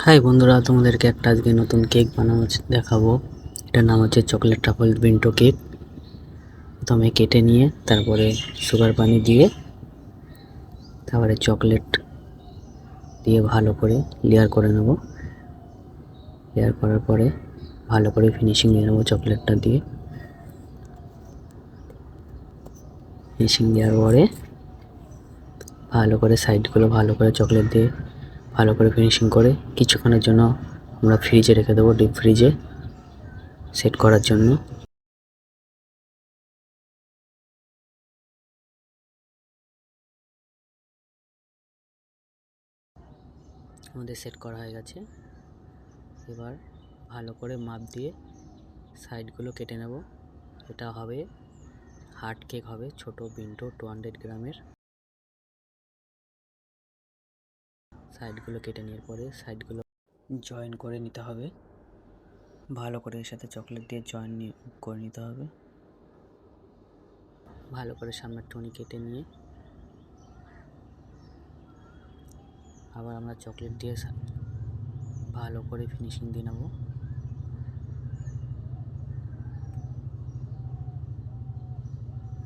High বন্ধুরা, তোমাদেরকে একটা আজকে নতুন কেক বানানো দেখাবো। এটার নাম হচ্ছে চকলেট ট্রাফল বিন্টো কেক। প্রথমে কেটে নিয়ে তারপরে সুগার পানি দিয়ে তারপরে চকলেট দিয়ে ভালো করে লেয়ার করে নেব। লেয়ার করার পরে ভালো করে ফিনিশিং দিয়ে নেবো চকলেটটা দিয়ে। ফিনিশিং দেওয়ার পরে ভালো করে সাইডগুলো ভালো করে চকলেট দিয়ে ভালো করে ফিনিশিং করে কিছুক্ষণের জন্য আমরা ফ্রিজে রেখে দেবো, ডিপ ফ্রিজে সেট করার জন্য। আমাদের সেট করা হয়ে গেছে। এবার ভালো করে মাপ দিয়ে সাইডগুলো কেটে নেব। এটা হবে হার্ট কেক, হবে ছোট বিন্টো 200 গ্রামের। সাইডগুলো কেটে নেওয়ার পরে সাইডগুলো জয়েন করে নিতে হবে ভালো করে, এর সাথে চকলেট দিয়ে জয়েন করে নিতে হবে ভালো করে। সামনের টুনি কেটে নিয়ে আবার আমরা চকলেট দিয়ে ভালো করে ফিনিশিং দিয়ে নেব।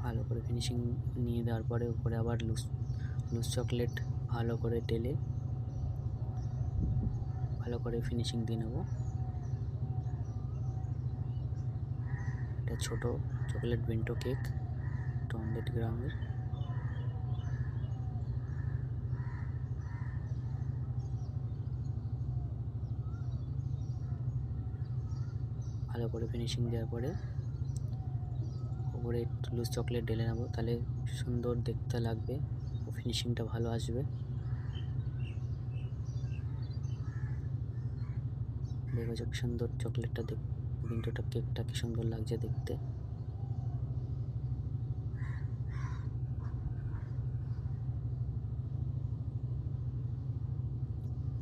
ভালো করে ফিনিশিং নিয়ে দেওয়ার পরে উপরে আবার লুজ চকলেট ভালো করে ঢেলে ভালো করে ফিনিশিং দিয়ে নেব। এটা ছোট চকলেট বিন্টো কেক 200 গ্রামের। ভালো করে ফিনিশিং দেওয়ার পরে উপরে একটু লুজ চকলেট ঢেলে নেবো, তাহলে সুন্দর দেখতে লাগবে ও ফিনিশিংটা ভালো আসবে। দেখো কি সুন্দর চকলেটটা বিন্টোটা কেকটা কি সুন্দর লাগছে দেখতে।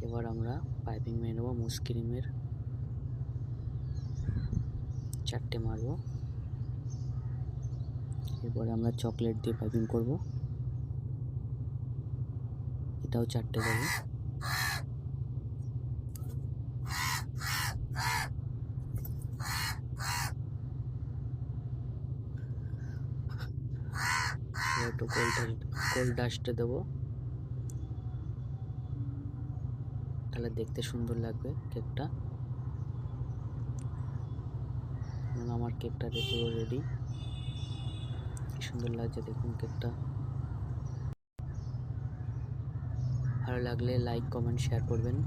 এবার আমরা পাইপিং মেরে নেবো। মুস ক্রিমের 4টে মারবো। এরপরে আমরা চকলেট দিয়ে পাইপিং করব, এটাও 4টে দেবো। একটু কোল্ড ডাস্টে দেবো, তাহলে দেখতে সুন্দর লাগবে কেকটা। আমার কেকটা পুরো রেডি, কি সুন্দর লাগছে দেখুন কেকটা। ভালো লাগলে লাইক, কমেন্ট, শেয়ার করবেন।